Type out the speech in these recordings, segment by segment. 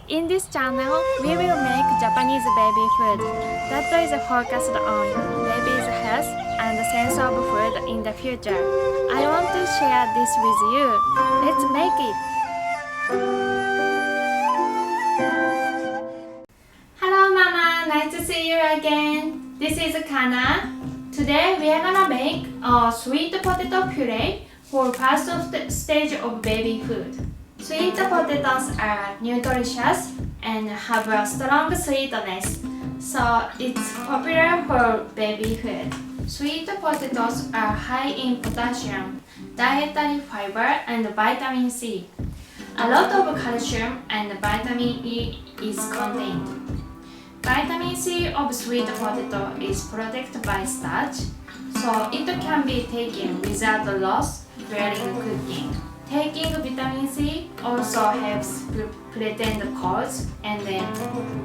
In this channel, we will make Japanese baby food that is focused on baby's health and sense of food in the future. I want to share this with you. Let's make it! Hello Mama, nice to see you again. This is Kana. Today we are gonna make a sweet potato puree for first stage of baby food. Sweet potatoes are nutritious and have a strong sweetness, so it's popular for baby food. Sweet potatoes are high in potassium, dietary fiber, and vitamin C. A lot of calcium and vitamin E is contained. Vitamin C of sweet potato is protected by starch, so it can be taken without loss during cooking. Taking vitamin C also helps prevent colds and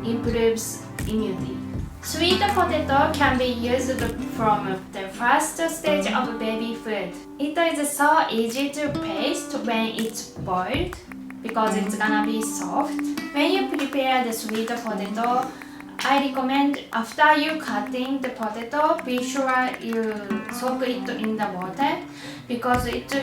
improves immunity. Sweet potato can be used from the first stage of baby food. It is so easy to paste when it's boiled because it's gonna be soft. When you prepare the sweet potato, I recommend after you cutting the potato, be sure you soak it in the water because it's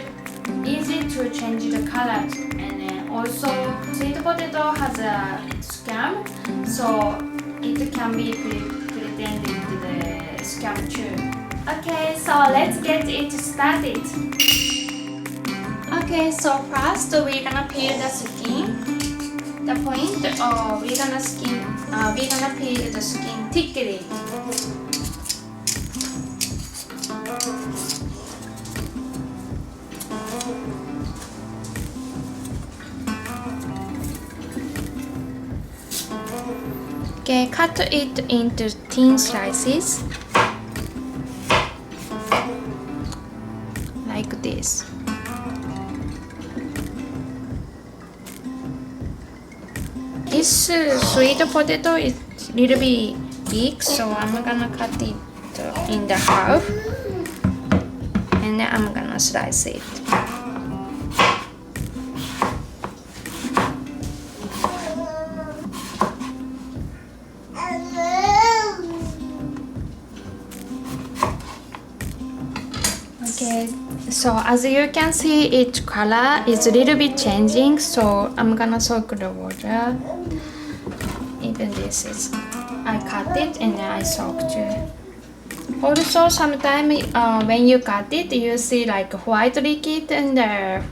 easy to change the color, and also sweet potato has a scum, so it can be pretended to the scum too. Okay, so let's get it started. Okay, so first we're gonna peel the skin. The point, we're gonna peel the skin thickly. Okay, cut it into thin slices, like this. This sweet potato is a little bit big, so I'm gonna cut it in the half, and then I'm gonna slice it. Okay, so as you can see, its color is a little bit changing, so I'm gonna soak the water. Even this is, I cut it and then I soaked it. Also, sometimes when you cut it, you see like white liquid in the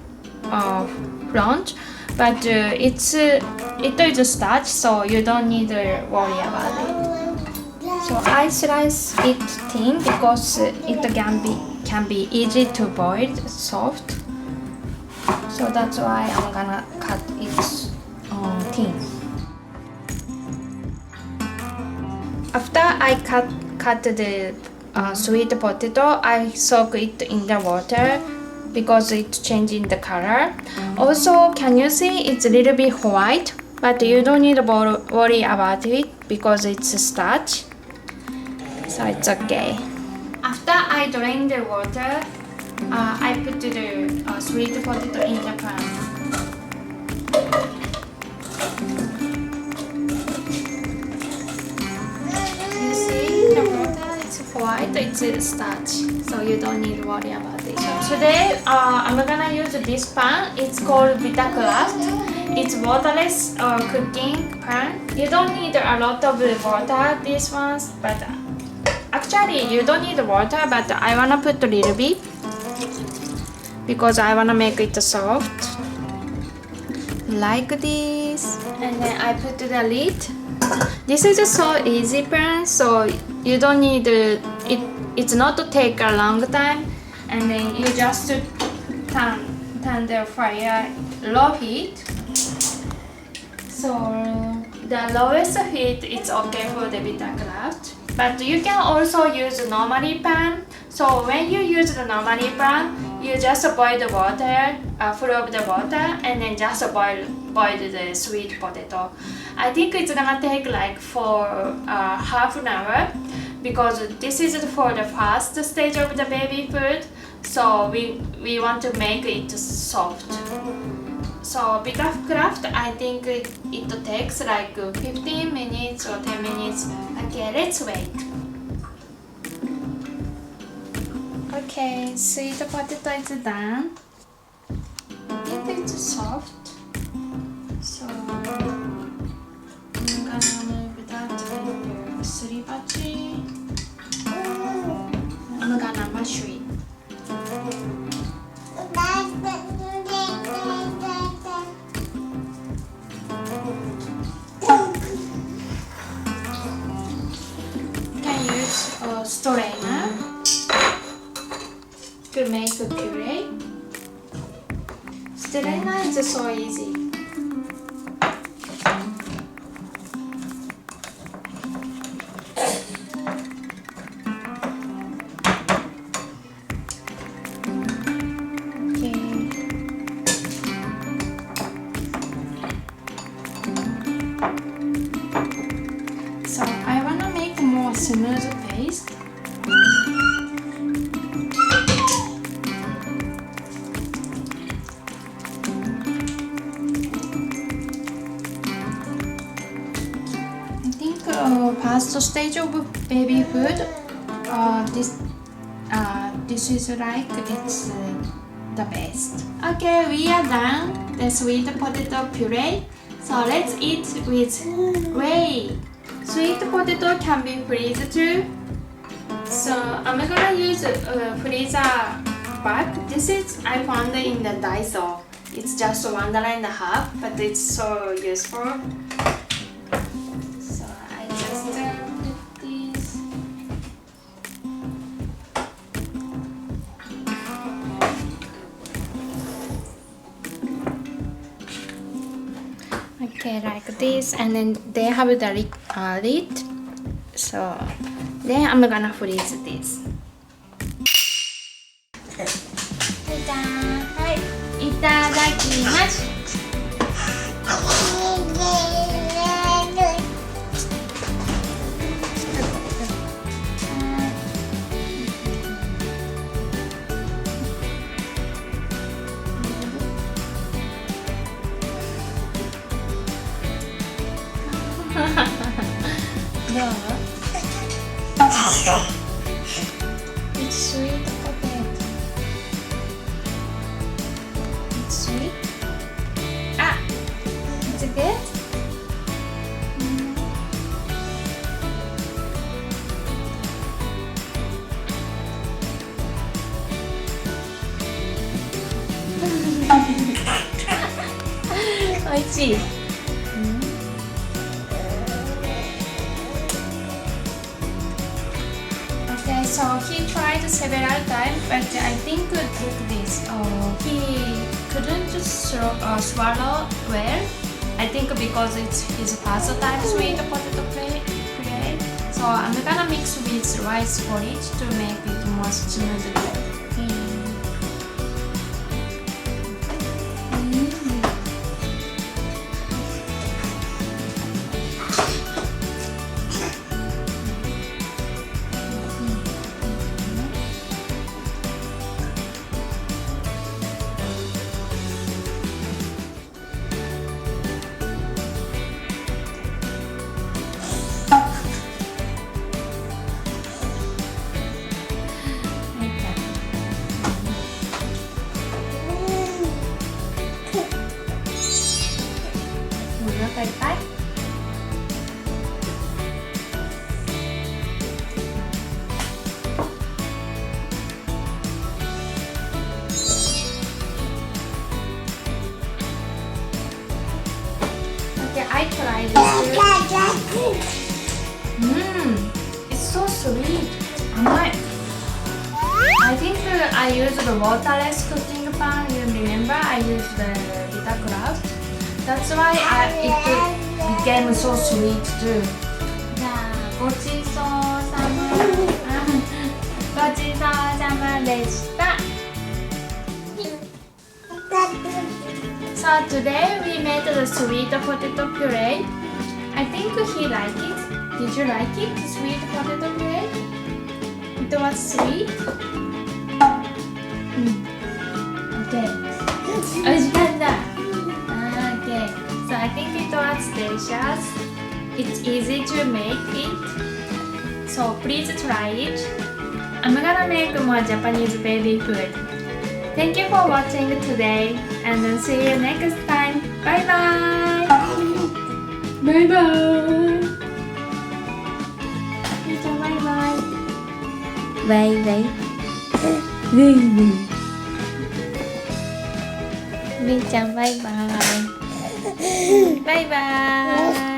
front, but it is starch, so you don't need to worry about it. So I slice it thin because it can be easy to boil soft. So that's why I'm gonna cut it thin. After I cut the sweet potato, I soak it in the water because it's changing the color. Also, can you see it's a little bit white, but you don't need to worry about it because it's starch, so it's okay. After I drain the water, I put the sweet potato in the pan. You see the water, it's white, it's starch, so you don't need to worry about it. So today I'm gonna use this pan. It's called Vitakraft. It's waterless cooking pan. You don't need a lot of water, these ones, but actually you don't need water, but I wanna put a little bit because I wanna make it soft, like this. And then I put the lid. This is a so easy pan, so you don't need it's not to take a long time, and then you just turn the fire low heat. So the lowest heat is okay for the Vitakraft, but you can also use the normally pan. So when you use the normally pan, you just boil the water, full of the water, and then just boil the sweet potato. I think it's gonna take like for half an hour because this is for the first stage of the baby food. So we want to make it soft. So bita craft, I think it takes like 15 minutes or 10 minutes. Okay, let's wait. Okay, sweet potato is done. I think it's soft. So I'm gonna move that to sriracha. I'm gonna mash it. You can use a strainer to make a puree. Strainer is so easy. So I want to make more smooth paste. I think first stage of baby food, this is like it's the best. Okay, we are done the sweet potato puree. So let's eat with whey. Sweet potato can be freezed too. So I'm gonna use a freezer bag. This is I found in the Daiso. It's just $1.50, but it's so useful. So I just put this. Okay, like this, and then they have the lid. So then I'm gonna freeze this. はい、いただきます。どう？ It's sweet potato. It's sweet. Ah, it's good. Oishii. Okay, so he tried several times, but I think like this. He couldn't swallow well. I think because it's his first time sweet potato puree. So I'm gonna mix with rice porridge to make it more smooth. Tay. Okay, I tried this. It's so sweet. I think I used the waterless cooking pan. You remember I used the bitter craft. That's why it became so sweet too. じゃあごちそうさま。ごちそうさまでした。So today we made the sweet potato puree. I think he liked it. Did you like it? Sweet potato puree? It was sweet. Okay. 美味しかった。I think it was delicious. It's easy to make it, so please try it. I'm gonna make more Japanese baby food. Thank you for watching today, and then see you next time. Bye bye. Bye bye. みーちゃんバイバイ。バイバイ。みーちゃんバイバイ。バイバイ。